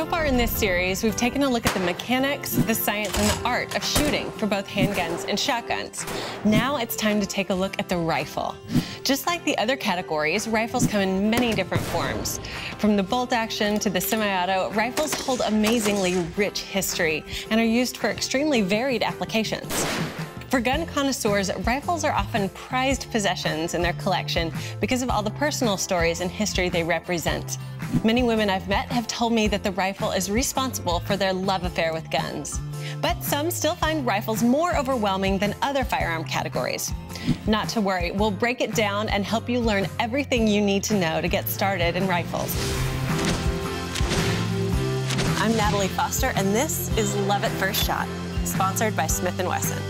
So far in this series, we've taken a look at the mechanics, the science, and the art of shooting for both handguns and shotguns. Now it's time to take a look at the rifle. Just like the other categories, rifles come in many different forms. From the bolt action to the semi-auto, rifles hold amazingly rich history and are used for extremely varied applications. For gun connoisseurs, rifles are often prized possessions in their collection because of all the personal stories and history they represent. Many women I've met have told me that the rifle is responsible for their love affair with guns. But some still find rifles more overwhelming than other firearm categories. Not to worry, we'll break it down and help you learn everything you need to know to get started in rifles. I'm Natalie Foster, and this is Love at First Shot, sponsored by Smith Wesson.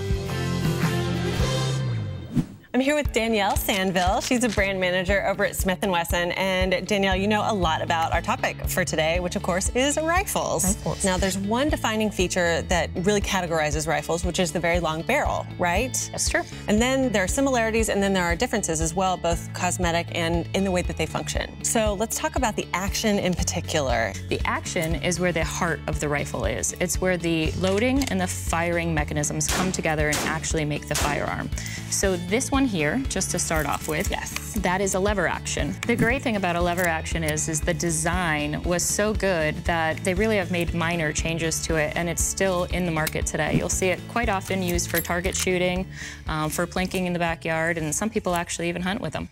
I'm here with Danielle Sandville. She's a brand manager over at Smith & Wesson. And Danielle, you know a lot about our topic for today, which of course is rifles. Now there's one defining feature that really categorizes rifles, which is the very long barrel, right? That's true. And then there are similarities and then there are differences as well, both cosmetic and in the way that they function. So let's talk about the action in particular. The action is where the heart of the rifle is. It's where the loading and the firing mechanisms come together and actually make the firearm. So this one here, just to start off with, yes, that is a lever action. The great thing about a lever action is the design was so good that they really have made minor changes to it, and it's still in the market today. You'll see it quite often used for target shooting, for plinking in the backyard, and some people actually even hunt with them.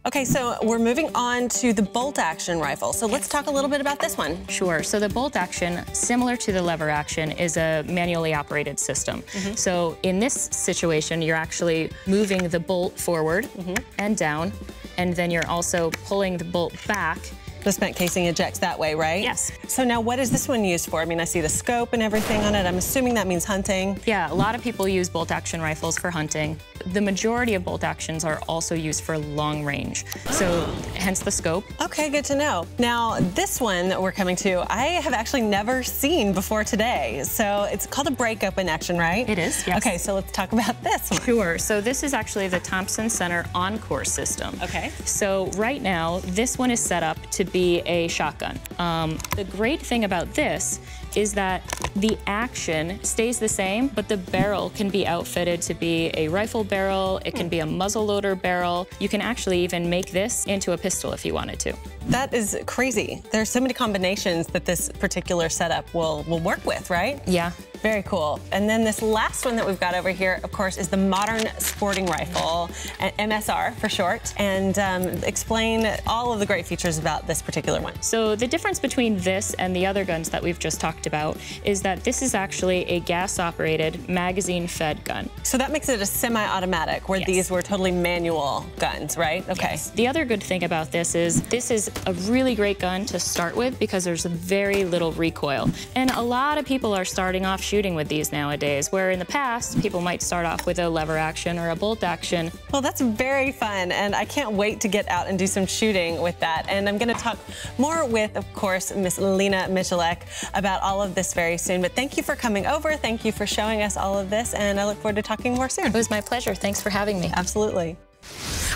Okay, so we're moving on to the bolt action rifle. So let's talk a little bit about this one. Sure. So the bolt action, similar to the lever action, is a manually operated system. So in this situation, you're actually moving the bolt forward and down, and then you're also pulling the bolt back. The spent casing ejects that way, right? Yes. So now what is this one used for? I mean, I see the scope and everything on it. I'm assuming that means hunting. Yeah, a lot of people use bolt action rifles for hunting. The majority of bolt actions are also used for long range. So hence the scope. Okay, good to know. Now, this one that we're coming to, I have actually never seen before today. So it's called a break open action, right? It is, yes. Okay, so let's talk about this one. Sure. So this is actually the Thompson Center Encore system. Okay. So right now, this one is set up to be a shotgun. The great thing about this is that the action stays the same, but the barrel can be outfitted to be a rifle barrel, it can be a muzzleloader barrel. You can actually even make this into a pistol if you wanted to. That is crazy. There's so many combinations that this particular setup will work with, right? Yeah. Very cool. And then this last one that we've got over here, of course, is the modern sporting rifle, MSR for short, and explain all of the great features about this particular one. So the difference between this and the other guns that we've just talked about is that this is actually a gas-operated, magazine-fed gun. So that makes it a semi-automatic, where these were totally manual guns, right? Okay. Yes. The other good thing about this is a really great gun to start with because there's very little recoil. And a lot of people are starting off shooting with these nowadays, where in the past, people might start off with a lever action or a bolt action. Well, that's very fun, and I can't wait to get out and do some shooting with that. And I'm gonna talk more with, of course, Miss Lena Michalek about all of this very soon. But thank you for coming over, thank you for showing us all of this, and I look forward to talking more soon. It was my pleasure. Thanks for having me. Absolutely.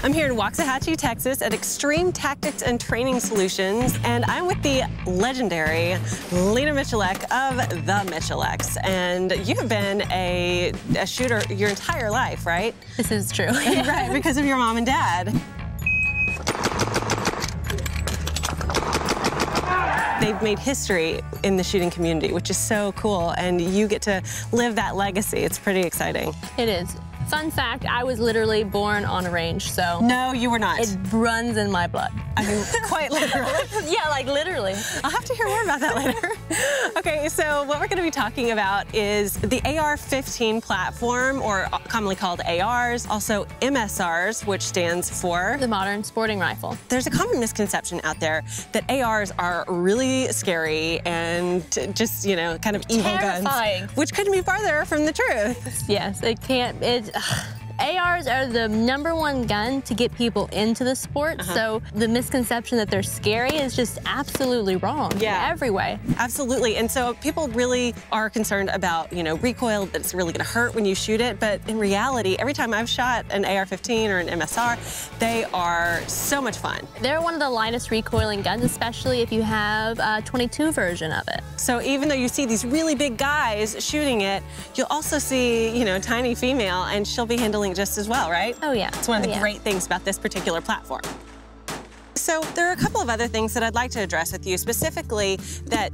I'm here in Waxahachie, Texas at Extreme Tactics and Training Solutions, and I'm with the legendary Lena Michalek of the Michaleks. And you have been a shooter your entire life, right? This is true. Right, because of your mom and dad. They've made history in the shooting community, which is so cool, and you get to live that legacy. It's pretty exciting. It is. Fun fact, I was literally born on a range, so... No, you were not. It runs in my blood. I mean, quite literally. Yeah, like literally. I'll have to hear more about that later. Okay, so what we're going to be talking about is the AR-15 platform, or commonly called ARs, also MSRs, which stands for... The modern sporting rifle. There's a common misconception out there that ARs are really scary and just, you know, kind of evil Terrifying. guns. Which couldn't be farther from the truth. Yes, it can't... ARs are the #1 gun to get people into the sport, so the misconception that they're scary is just absolutely wrong in every way. Absolutely, and so people really are concerned about, you know, recoil, that it's really gonna hurt when you shoot it, but in reality, every time I've shot an AR-15 or an MSR, they are so much fun. They're one of the lightest recoiling guns, especially if you have a 22 version of it. So even though you see these really big guys shooting it, you'll also see, you know, tiny female, and she'll be handling it just as well, right? Oh, yeah. It's one of the great things about this particular platform. So there are a couple of other things that I'd like to address with you, specifically that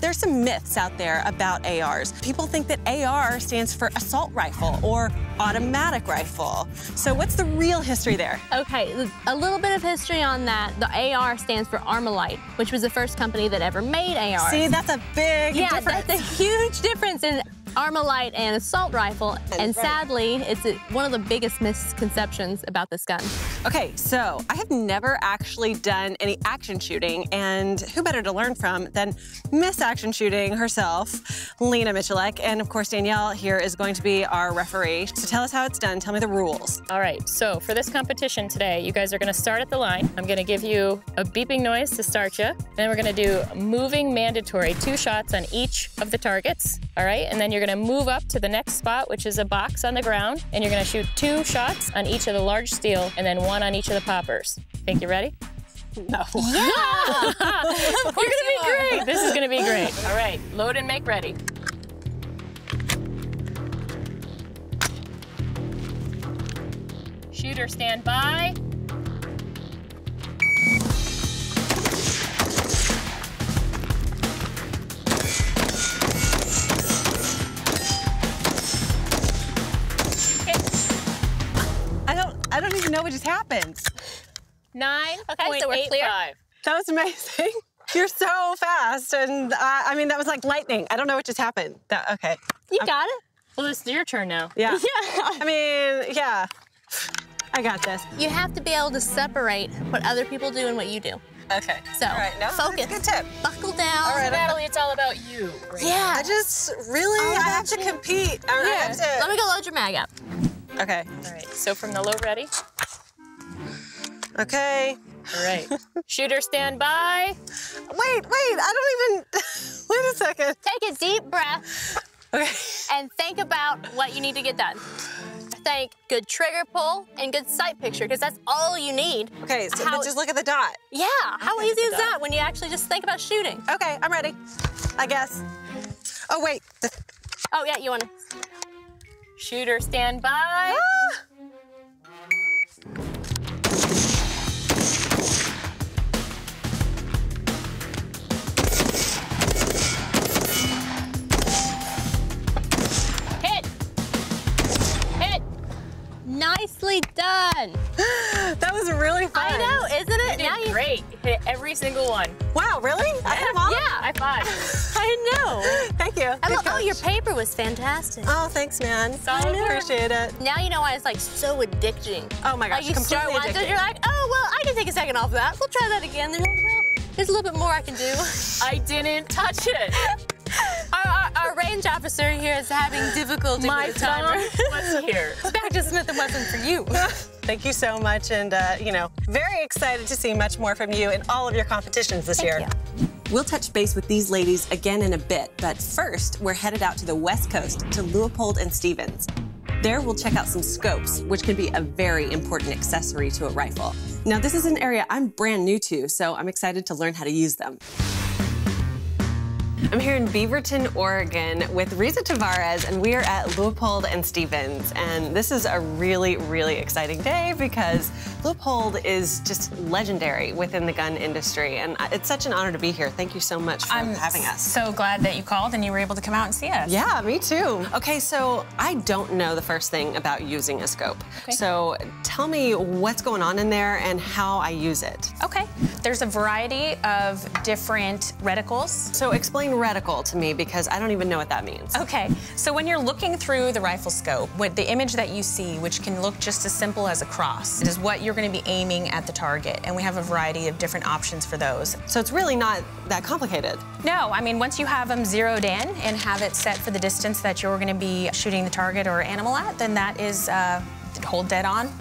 there's some myths out there about ARs. People think that AR stands for assault rifle or automatic rifle. So what's the real history there? Okay, a little bit of history on that. The AR stands for Armalite, which was the first company that ever made ARs. See, that's a big difference. Yeah, that's a huge difference in Armalite and assault rifle, and sadly, it's one of the biggest misconceptions about this gun. Okay, so I have never actually done any action shooting, and who better to learn from than Miss Action Shooting herself, Lena Michalek, and of course Danielle here is going to be our referee. So tell us how it's done, tell me the rules. All right, so for this competition today, you guys are gonna start at the line. I'm gonna give you a beeping noise to start you. Then we're gonna do moving mandatory, 2 shots on each of the targets, all right? And then you're gonna move up to the next spot, which is a box on the ground, and you're gonna shoot 2 shots on each of the large steel and then 1 on each of the poppers. Think you're ready? No. Yeah! You're gonna be great. This is gonna be great. All right, load and make ready. Shooter, stand by. I don't even know what just happened. 9.85. Okay, so we're clear. That was amazing. You're so fast, and I mean, that was like lightning. I don't know what just happened. Okay. You got it? Well, it's your turn now. Yeah. Yeah. I mean, yeah. I got this. You have to be able to separate what other people do and what you do. Okay. So, all right, no, focus. Good tip. Buckle down. All right, Natalie, it's all about you. Right? Yeah. I just really, I have to compete. I have to. Let me go load your mag up. Okay. All right, so from the load ready. Okay. All right. Shooter, stand by. Wait, I don't even, wait a second. Take a deep breath Okay. and think about what you need to get done. Think good trigger pull and good sight picture, because that's all you need. Okay, so but just look at the dot. Yeah, how easy is that when you actually just think about shooting? Okay, I'm ready, I guess. Oh, wait. Oh, yeah, you want to. Shooter, stand by. Ah! Nicely done. That was really fun. I know, isn't it? You did great. You hit every single one. Wow, really? I hit them all? Yeah. High five. I know. Thank you. Oh, your paper was fantastic. Oh, thanks, man. Solid work. Appreciate it. Now you know why it's like so addicting. Oh my gosh, like you start completely once and addicting. you're like, oh, well, I can take a second off of that. We'll try that again. Then you're like, well, there's a little bit more I can do. I didn't touch it. Our range officer here is having difficulty My with the timer. was here. Back to Smith Wesson for you. Thank you so much, and you know, very excited to see much more from you in all of your competitions this year. you. We'll touch base with these ladies again in a bit, but first, we're headed out to the West Coast to Leopold and Stevens. There, we'll check out some scopes, which can be a very important accessory to a rifle. Now, this is an area I'm brand new to, so I'm excited to learn how to use them. I'm here in Beaverton, Oregon with Riza Tavares, and we are at Leopold and Stevens. And this is a really, really exciting day because Leopold is just legendary within the gun industry. And it's such an honor to be here. Thank you so much for having us. So glad that you called and you were able to come out and see us. Yeah, me too. Okay, so I don't know the first thing about using a scope. Okay. So tell me what's going on in there and how I use it. Okay. There's a variety of different reticles. So explain reticle to me because I don't even know what that means. Okay, so when you're looking through the rifle scope, what the image that you see, which can look just as simple as a cross, is what you're going to be aiming at the target, and we have a variety of different options for those. So it's really not that complicated. No, I mean, once you have them zeroed in and have it set for the distance that you're going to be shooting the target or animal at, then that is hold dead on,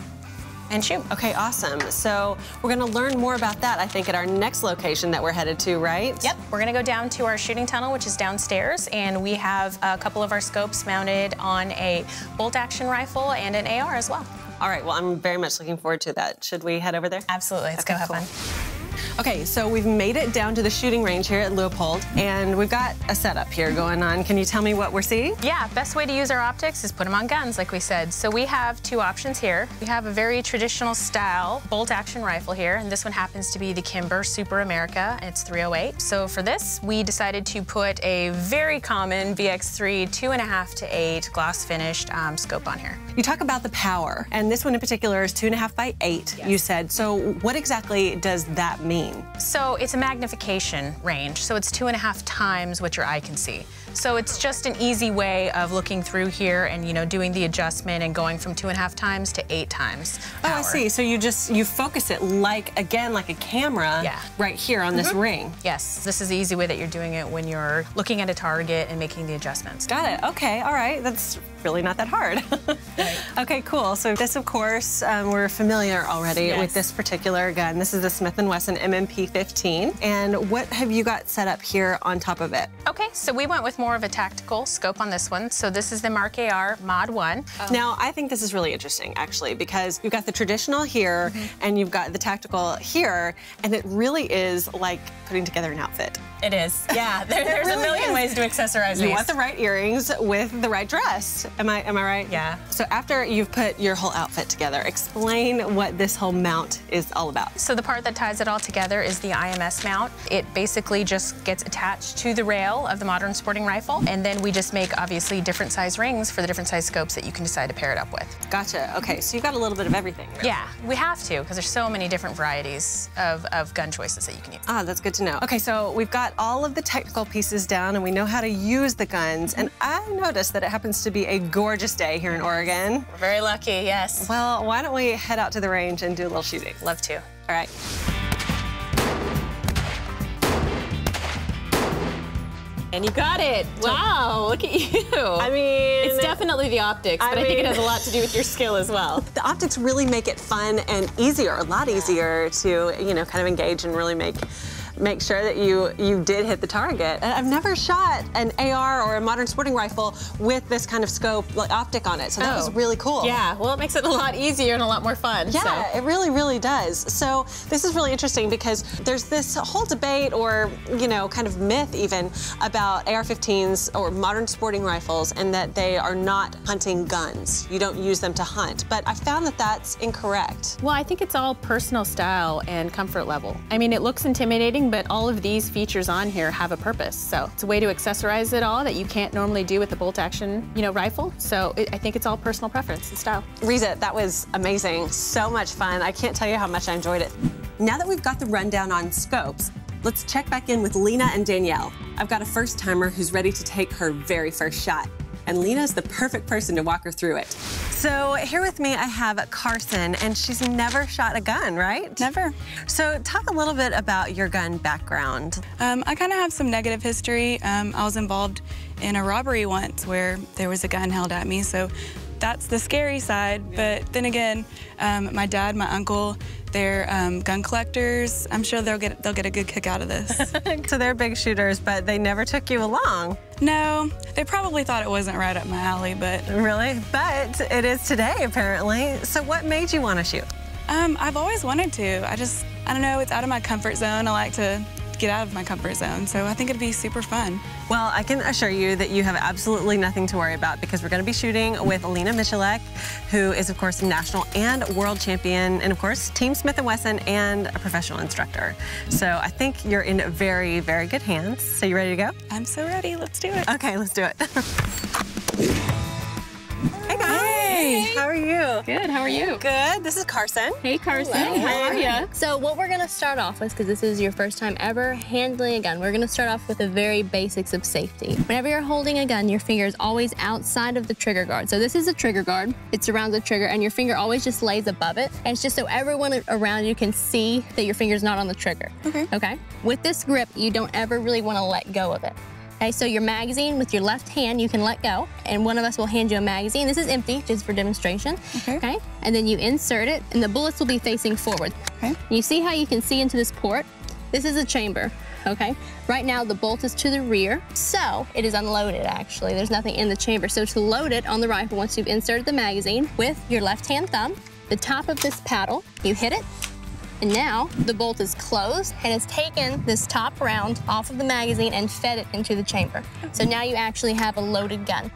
and shoot. Okay, awesome. So we're gonna learn more about that, I think, at our next location that we're headed to, right? Yep, we're gonna go down to our shooting tunnel, which is downstairs, and we have a couple of our scopes mounted on a bolt-action rifle and an AR as well. All right, well, I'm very much looking forward to that. Should we head over there? Absolutely, let's go have fun. Okay, so we've made it down to the shooting range here at Leopold, and we've got a setup here going on. Can you tell me what we're seeing? Yeah, best way to use our optics is put them on guns, like we said. So we have two options here. We have a very traditional style bolt-action rifle here, and this one happens to be the Kimber Super America, and it's 308. So for this, we decided to put a very common VX3 2.5 to 8 gloss finished scope on here. You talk about the power, and this one in particular is 2.5 by 8, Yes. you said. So what exactly does that mean? So it's a magnification range, so it's 2.5 times what your eye can see. So it's just an easy way of looking through here and, you know, doing the adjustment and going from 2.5 times to 8 times power. Oh, I see. So you focus it like, again, like a camera right here on this ring. Yes, this is the easy way that you're doing it when you're looking at a target and making the adjustments. Got it. Okay, all right. That's really not that hard. Okay, cool. So this, of course, we're familiar already with this particular gun. This is the Smith Wesson MMP-15. And what have you got set up here on top of it? Okay, so we went with more of a tactical scope on this one. So this is the Mark AR Mod 1. Now, I think this is really interesting, actually, because you've got the traditional here and you've got the tactical here, and it really is like putting together an outfit. It is. Yeah, there's really a million ways to accessorize You these. want the right earrings with the right dress. Am I right? Yeah. So after you've put your whole outfit together, explain what this whole mount is all about. So the part that ties it all together is the IMS mount. It basically just gets attached to the rail of the modern sporting rifle, and then we just make, obviously, different size rings for the different size scopes that you can decide to pair it up with. Gotcha. Okay, so you've got a little bit of everything. Really. Yeah, we have to, because there's so many different varieties of gun choices that you can use. Ah, that's good to know. Okay, so we've got all of the technical pieces down, and we know how to use the guns, and I noticed that it happens to be a gorgeous day here in Oregon. We're very lucky, yes. Well, why don't we head out to the range and do a little shooting? Love to. All right. And you got it. Wow, look at you. I mean, it's definitely the optics, but I think it has a lot to do with your skill as well. The optics really make it fun and easier, a lot easier to, you know, kind of engage and really make sure that you did hit the target. And I've never shot an AR or a modern sporting rifle with this kind of scope, like optic on it, so that was really cool. Yeah, well, it makes it a lot easier and a lot more fun. Yeah, it really, really does. So this is really interesting because there's this whole debate or, you know, kind of myth even about AR-15s or modern sporting rifles and that they are not hunting guns. You don't use them to hunt, but I found that that's incorrect. Well, I think it's all personal style and comfort level. I mean, it looks intimidating, but all of these features on here have a purpose. So it's a way to accessorize it all that you can't normally do with a bolt action, you know, rifle. So I think it's all personal preference and style. Riza, that was amazing. So much fun. I can't tell you how much I enjoyed it. Now that we've got the rundown on scopes, let's check back in with Lena and Danielle. I've got a first timer who's ready to take her very first shot. And Lena's the perfect person to walk her through it. So here with me, I have Karson, and she's never shot a gun, right? Never. So talk a little bit about your gun background. I kind of have some negative history. I was involved in a robbery once where there was a gun held at me, so that's the scary side. But then again, my dad, my uncle, they're gun collectors. I'm sure they'll get a good kick out of this. So they're big shooters, but they never took you along. No, they probably thought it wasn't right up my alley, but... Really? But it is today, apparently. So what made you want to shoot? I've always wanted to. I don't know, it's out of my comfort zone. I like to get out of my comfort zone, so I think it'd be super fun. Well, I can assure you that you have absolutely nothing to worry about because we're going to be shooting with Alina Michalek, who is, of course, national and world champion, and, of course, Team Smith Wesson and a professional instructor. So I think you're in very, very good hands. So you ready to go? I'm so ready. Let's do it. Okay, let's do it. Hey, guys. Hey. How are you? Good, how are you? Good. This is Karson. Hey, Karson, how are you? So what we're gonna start off with, because this is your first time ever handling a gun, we're gonna start off with the very basics of safety. Whenever you're holding a gun, your finger is always outside of the trigger guard. So this is a trigger guard. It surrounds the trigger, and your finger always just lays above it. And it's just so everyone around you can see that your finger's not on the trigger. Okay. Okay? With this grip, you don't ever really wanna let go of it. Okay, so your magazine with your left hand, you can let go, and one of us will hand you a magazine. This is empty, just for demonstration. Okay. And then you insert it, and the bullets will be facing forward. Okay. You see how you can see into this port? This is a chamber, okay? Right now, the bolt is to the rear, so it is unloaded, actually. There's nothing in the chamber. So to load it on the rifle, once you've inserted the magazine, with your left-hand thumb, the top of this paddle, you hit it, and now the bolt is closed and it's taken this top round off of the magazine and fed it into the chamber. So now you actually have a loaded gun.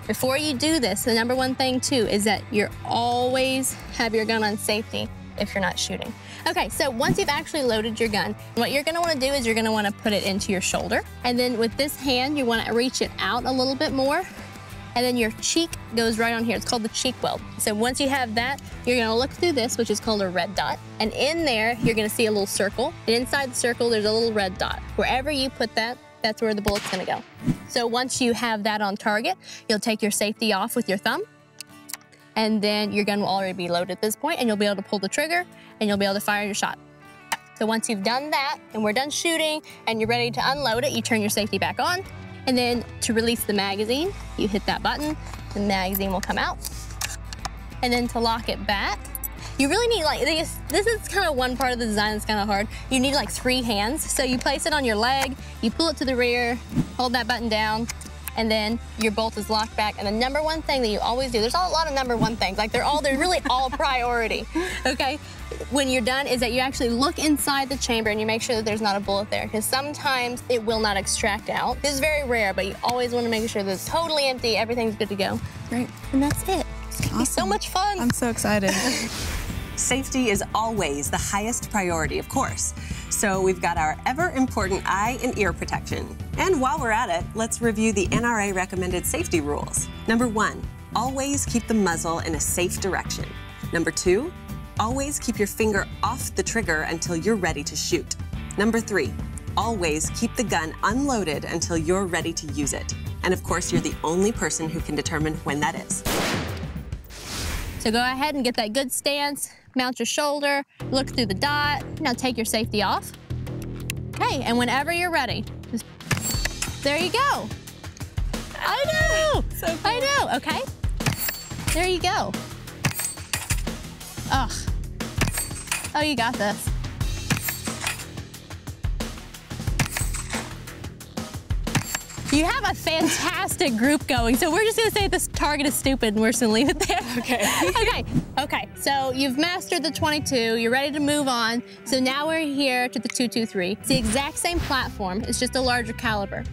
Before you do this, the number one thing too is that you always have your gun on safety if you're not shooting. Okay, so once you've actually loaded your gun, what you're gonna wanna do is you're gonna wanna put it into your shoulder. And then with this hand, you wanna reach it out a little bit more. And then your cheek goes right on here. It's called the cheek weld. So once you have that, you're gonna look through this, which is called a red dot. And in there, you're gonna see a little circle. And inside the circle, there's a little red dot. Wherever you put that, that's where the bullet's gonna go. So once you have that on target, you'll take your safety off with your thumb. And then your gun will already be loaded at this point, and you'll be able to pull the trigger, and you'll be able to fire your shot. So once you've done that, and we're done shooting, and you're ready to unload it, you turn your safety back on. And then to release the magazine, you hit that button, the magazine will come out. And then to lock it back, you really need like, this is kind of one part of the design that's kind of hard. You need like 3 hands. So you place it on your leg, you pull it to the rear, hold that button down, and then your bolt is locked back. And the number one thing that you always do, there's a lot of number one things, like they're really all priority, okay? When you're done is that you actually look inside the chamber and you make sure that there's not a bullet there, because sometimes it will not extract out. This is very rare, but you always want to make sure that it's totally empty, everything's good to go. Great. And that's it. It's gonna be so much fun. I'm so excited. Safety is always the highest priority, of course. So we've got our ever-important eye and ear protection. And while we're at it, let's review the NRA recommended safety rules. Number 1, always keep the muzzle in a safe direction. Number 2, always keep your finger off the trigger until you're ready to shoot. Number 3, always keep the gun unloaded until you're ready to use it. And of course, you're the only person who can determine when that is. So go ahead and get that good stance, mount your shoulder, look through the dot. Now take your safety off. Okay, and whenever you're ready, there you go. I know, So cool. I know, okay. There you go. Ugh. Oh, you got this. You have a fantastic group going, so we're just gonna say this target is stupid and we're just gonna leave it there. Okay. Okay, so you've mastered the 22, you're ready to move on. So now we're here to the 223. It's the exact same platform, it's just a larger caliber.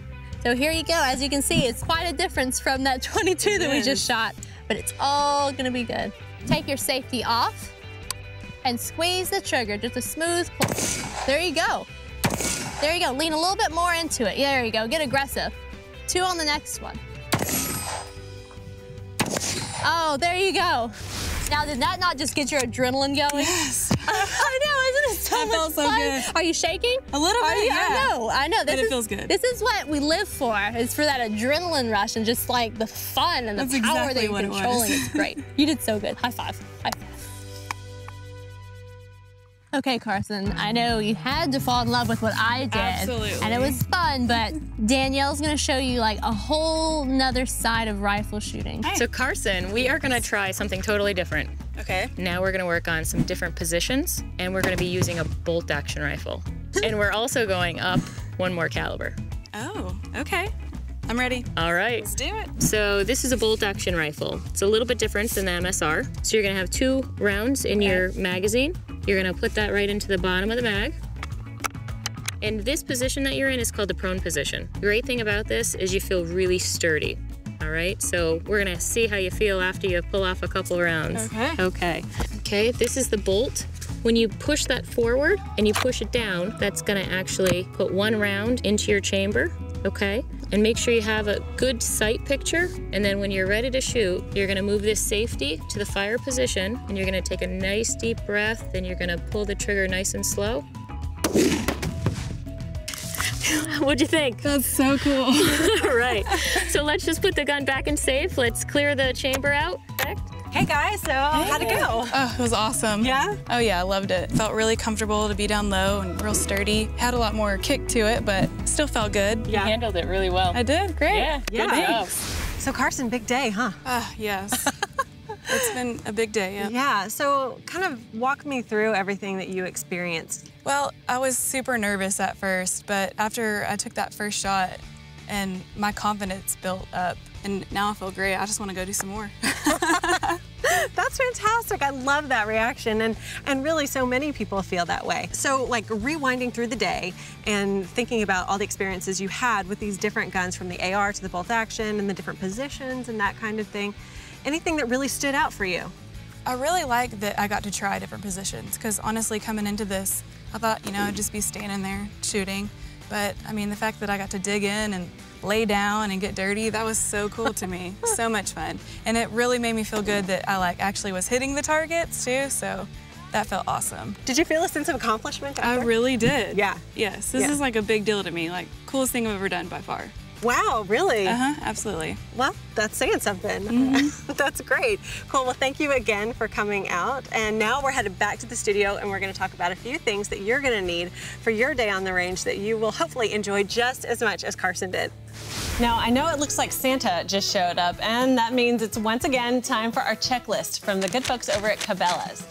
So here you go, as you can see, it's quite a difference from that 22 that we just shot, but it's all gonna be good. Take your safety off and squeeze the trigger, just a smooth pull. There you go. There you go, lean a little bit more into it. There you go, get aggressive. 2 on the next one. Oh, there you go. Now, did that not just get your adrenaline going? Yes. I know, isn't it so I much felt so fun? good. Are you shaking? A little bit, yeah. I know. But it feels good. This is what we live for, is for that adrenaline rush and just like the fun and the That's power exactly that you're what it was. controlling. It's great. You did so good. High five. High five. Okay, Karson, I know you had to fall in love with what I did. Absolutely. And it was fun, but Danielle's gonna show you like a whole nother side of rifle shooting. So Karson, we are gonna try something totally different. Okay. Now we're gonna work on some different positions, and we're gonna be using a bolt action rifle. And we're also going up 1 more caliber. Oh, okay. I'm ready. All right. Let's do it. So this is a bolt action rifle. It's a little bit different than the MSR. So you're gonna have 2 rounds in your magazine. You're gonna put that right into the bottom of the mag. And this position that you're in is called the prone position. The great thing about this is you feel really sturdy. All right, so we're gonna see how you feel after you pull off a couple rounds. Okay. Okay, this is the bolt. When you push that forward and you push it down, that's gonna actually put 1 round into your chamber, okay? And make sure you have a good sight picture. And then when you're ready to shoot, you're gonna move this safety to the fire position, and you're gonna take a nice deep breath, and you're gonna pull the trigger nice and slow. What'd you think? That's so cool. All right, so let's just put the gun back in safe. Let's clear the chamber out. Hey guys, so how'd it go? Oh, it was awesome. Yeah? Oh yeah, I loved it. Felt really comfortable to be down low and real sturdy. Had a lot more kick to it, but still felt good. You handled it really well. I did, great. Yeah, good job. So Karson, big day, huh? Yes. It's been a big day, yeah. Yeah, so kind of walk me through everything that you experienced. Well, I was super nervous at first, but after I took that first shot and my confidence built up, and now I feel great. I just want to go do some more. That's fantastic. I love that reaction, and really so many people feel that way. So like rewinding through the day and thinking about all the experiences you had with these different guns, from the AR to the bolt action and the different positions and that kind of thing, anything that really stood out for you? I really like that I got to try different positions, because honestly, coming into this, I thought, you know, I'd just be standing there shooting. But I mean, the fact that I got to dig in and lay down and get dirty, that was so cool to me. So much fun. And it really made me feel good that I actually was hitting the targets too, so that felt awesome. Did you feel a sense of accomplishment after? I really did. Yeah. Yes, this is like a big deal to me, like coolest thing I've ever done by far. Wow, really? Absolutely. Well, that's saying something. That's great. Cool, well, thank you again for coming out. And now we're headed back to the studio, and we're gonna talk about a few things that you're gonna need for your day on the range that you will hopefully enjoy just as much as Karson did. Now, I know it looks like Santa just showed up, and that means it's once again time for our checklist from the good folks over at Cabela's.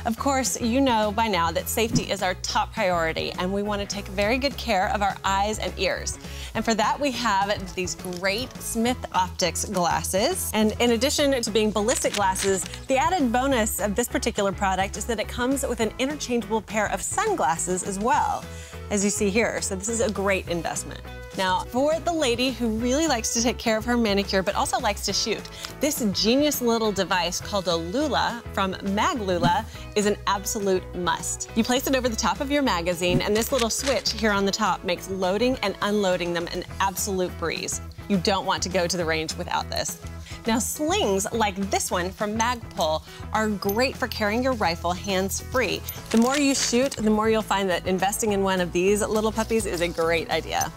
Of course, you know by now that safety is our top priority, and we want to take very good care of our eyes and ears. And for that, we have these great Smith Optics glasses. And in addition to being ballistic glasses, the added bonus of this particular product is that it comes with an interchangeable pair of sunglasses as well, as you see here. So this is a great investment. Now, for the lady who really likes to take care of her manicure but also likes to shoot, this genius little device called a Lula from Maglula is an absolute must. You place it over the top of your magazine, and this little switch here on the top makes loading and unloading them an absolute breeze. You don't want to go to the range without this. Now, slings like this one from Magpul are great for carrying your rifle hands-free. The more you shoot, the more you'll find that investing in one of these little puppies is a great idea.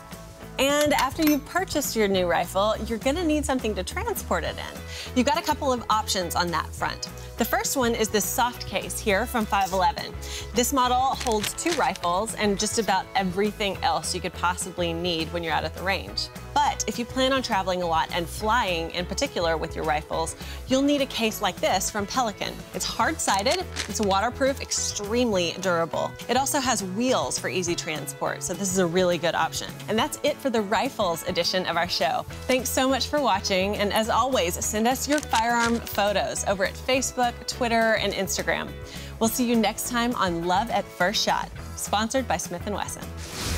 And after you've purchased your new rifle, you're gonna need something to transport it in. You've got a couple of options on that front. The first one is this soft case here from 511. This model holds 2 rifles and just about everything else you could possibly need when you're out at the range. But if you plan on traveling a lot and flying in particular with your rifles, you'll need a case like this from Pelican. It's hard-sided, it's waterproof, extremely durable. It also has wheels for easy transport, so this is a really good option. And that's it for the Rifles edition of our show. Thanks so much for watching, and as always, send us your firearm photos over at Facebook, Twitter, and Instagram. We'll see you next time on Love at First Shot, sponsored by Smith Wesson.